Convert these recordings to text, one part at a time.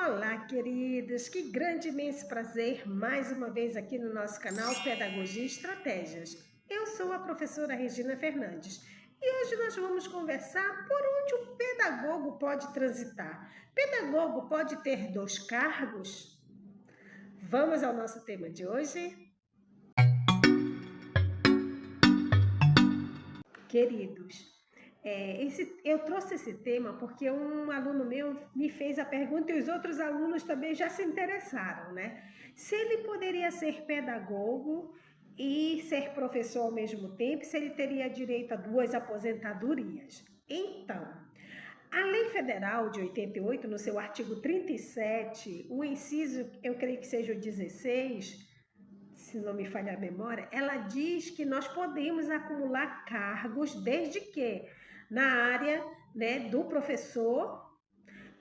Olá, queridos! Que grande imenso prazer mais uma vez aqui no nosso canal Pedagogia e Estratégias. Eu sou a professora Regina Fernandes e hoje nós vamos conversar por onde o pedagogo pode transitar. Pedagogo pode ter 2 cargos? Vamos ao nosso tema de hoje? Queridos, eu trouxe esse tema porque um aluno meu me fez a pergunta e os outros alunos também já se interessaram, né? Se ele poderia ser pedagogo e ser professor ao mesmo tempo, se ele teria direito a 2 aposentadorias. Então, a Lei Federal de 88, no seu artigo 37, o inciso, eu creio que seja o 16, se não me falha a memória, ela diz que nós podemos acumular cargos desde que na área, né, do professor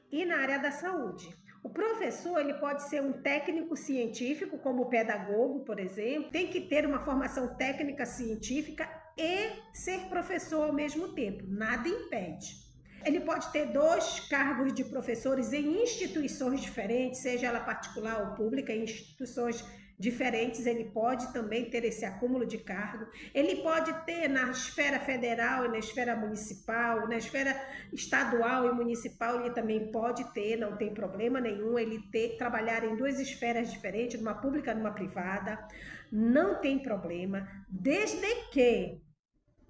e na área da saúde. O professor, ele pode ser um técnico científico, como o pedagogo, por exemplo, tem que ter uma formação técnica científica e ser professor ao mesmo tempo, nada impede. Ele pode ter 2 cargos de professores em instituições diferentes, seja ela particular ou pública, em instituições diferentes, ele pode também ter esse acúmulo de cargo. Ele pode ter na esfera federal e na esfera municipal, na esfera estadual e municipal, ele também pode ter, não tem problema nenhum, ele trabalhar em 2 esferas diferentes, numa pública e numa privada, não tem problema, desde que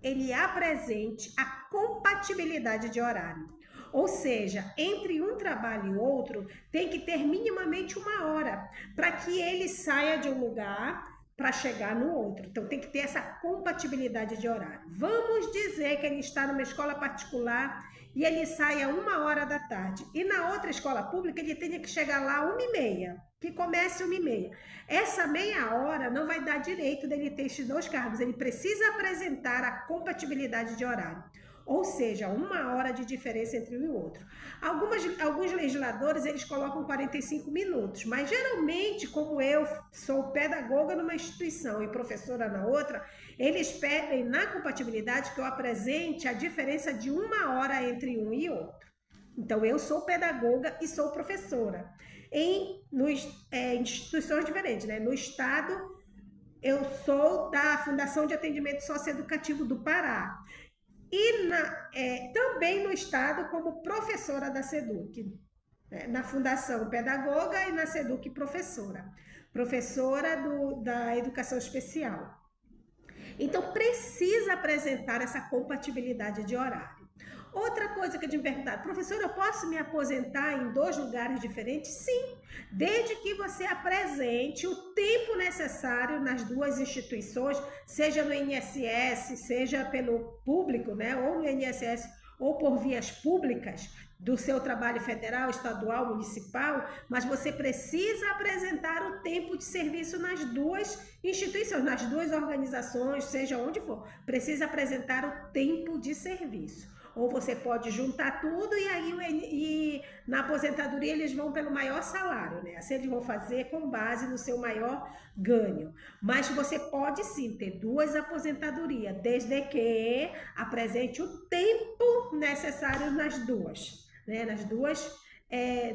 ele apresente a compatibilidade de horário. Ou seja, entre um trabalho e outro, tem que ter minimamente 1 hora, para que ele saia de um lugar para chegar no outro. Então, tem que ter essa compatibilidade de horário. Vamos dizer que ele está numa escola particular e ele sai a 1 hora da tarde. E na outra escola pública, ele tenha que chegar lá 1h30, que comece 1h30. Essa meia hora não vai dar direito dele ter esses 2 cargos. Ele precisa apresentar a compatibilidade de horário. Ou seja, 1 hora de diferença entre um e o outro. Alguns legisladores, eles colocam 45 minutos, mas geralmente, como eu sou pedagoga numa instituição e professora na outra, eles pedem na compatibilidade que eu apresente a diferença de 1 hora entre um e outro. Então, eu sou pedagoga e sou professora em instituições diferentes, né? No estado, eu sou da Fundação de Atendimento Socioeducativo do Pará. E também no estado como professora da SEDUC, né? Na Fundação Pedagoga e na SEDUC professora da Educação Especial. Então, precisa apresentar essa compatibilidade de horário. Outra coisa que eu tinha perguntado, professor, eu posso me aposentar em 2 lugares diferentes? Sim, desde que você apresente o tempo necessário nas 2 instituições, seja no INSS, seja pelo público, né, ou no INSS, ou por vias públicas do seu trabalho federal, estadual, municipal, mas você precisa apresentar o tempo de serviço nas 2 instituições, nas 2 organizações, seja onde for, precisa apresentar o tempo de serviço. Ou você pode juntar tudo e aí na aposentadoria eles vão pelo maior salário, né? Assim eles vão fazer com base no seu maior ganho. Mas você pode sim ter 2 aposentadorias, desde que apresente o tempo necessário nas 2, né?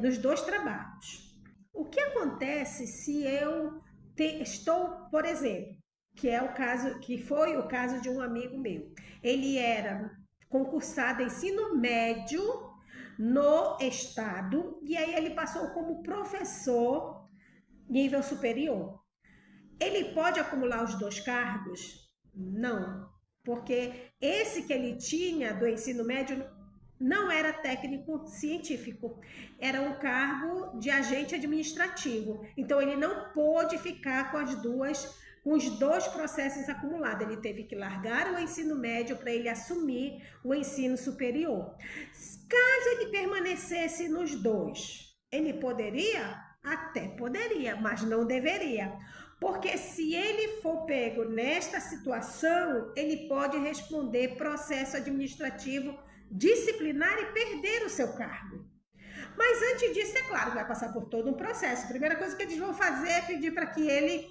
Nos 2 trabalhos. O que acontece se eu estou, por exemplo, que foi o caso de um amigo meu. Ele era concursado em ensino médio no estado e aí ele passou como professor nível superior. Ele pode acumular os 2 cargos? Não, porque esse que ele tinha do ensino médio não era técnico científico, era um cargo de agente administrativo. Então ele não pôde ficar com os 2 processos acumulados. Ele teve que largar o ensino médio para ele assumir o ensino superior. Caso ele permanecesse nos 2, ele poderia? Até poderia, mas não deveria. Porque se ele for pego nesta situação, ele pode responder processo administrativo disciplinar e perder o seu cargo. Mas antes disso, é claro, vai passar por todo um processo. A primeira coisa que eles vão fazer é pedir para que ele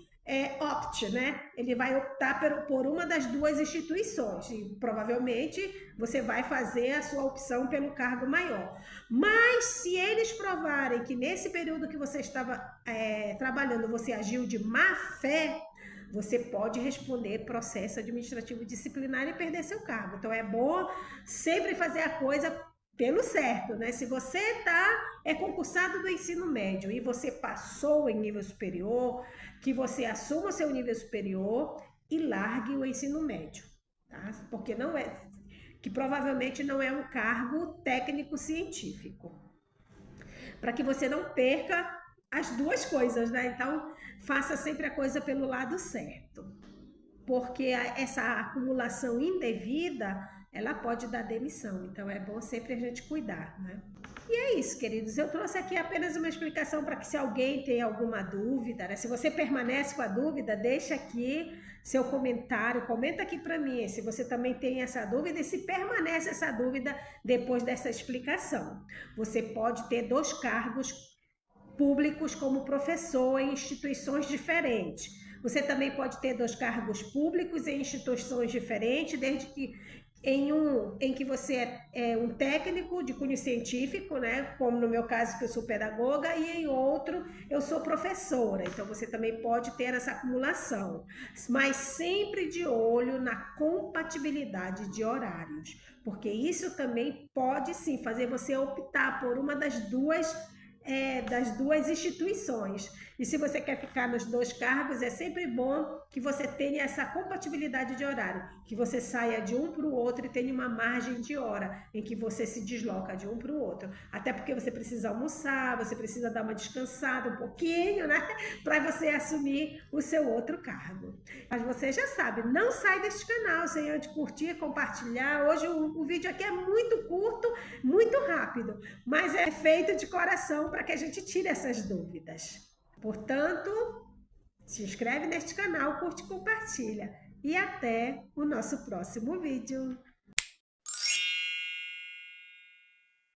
opte, né? Ele vai optar por uma das duas instituições e provavelmente você vai fazer a sua opção pelo cargo maior. Mas se eles provarem que nesse período que você estava trabalhando você agiu de má fé, você pode responder processo administrativo disciplinar e perder seu cargo. Então é bom sempre fazer a coisa pelo certo, né? Se você é concursado do ensino médio e você passou em nível superior, que você assuma o seu nível superior e largue o ensino médio, tá? Porque que provavelmente não é um cargo técnico-científico. Para que você não perca as duas coisas, né? Então, faça sempre a coisa pelo lado certo. Porque essa acumulação indevida, ela pode dar demissão. Então, é bom sempre a gente cuidar, né? E é isso, queridos. Eu trouxe aqui apenas uma explicação para que se alguém tem alguma dúvida, né? Se você permanece com a dúvida, deixa aqui seu comentário, comenta aqui para mim se você também tem essa dúvida e se permanece essa dúvida depois dessa explicação. Você pode ter 2 cargos públicos como professor em instituições diferentes. Você também pode ter 2 cargos públicos em instituições diferentes, desde que em que você é um técnico de cunho científico, né? Como no meu caso, que eu sou pedagoga, e em outro eu sou professora. Então, você também pode ter essa acumulação, mas sempre de olho na compatibilidade de horários, porque isso também pode sim fazer você optar por uma das duas instituições. E se você quer ficar nos 2 cargos, é sempre bom que você tenha essa compatibilidade de horário, que você saia de um para o outro e tenha uma margem de hora em que você se desloca de um para o outro. Até porque você precisa almoçar, você precisa dar uma descansada um pouquinho, né? Para você assumir o seu outro cargo. Mas você já sabe, não sai deste canal sem antes curtir, compartilhar. Hoje o vídeo aqui é muito curto, muito rápido, mas é feito de coração para que a gente tire essas dúvidas. Portanto, se inscreve neste canal, curte e compartilha. E até o nosso próximo vídeo.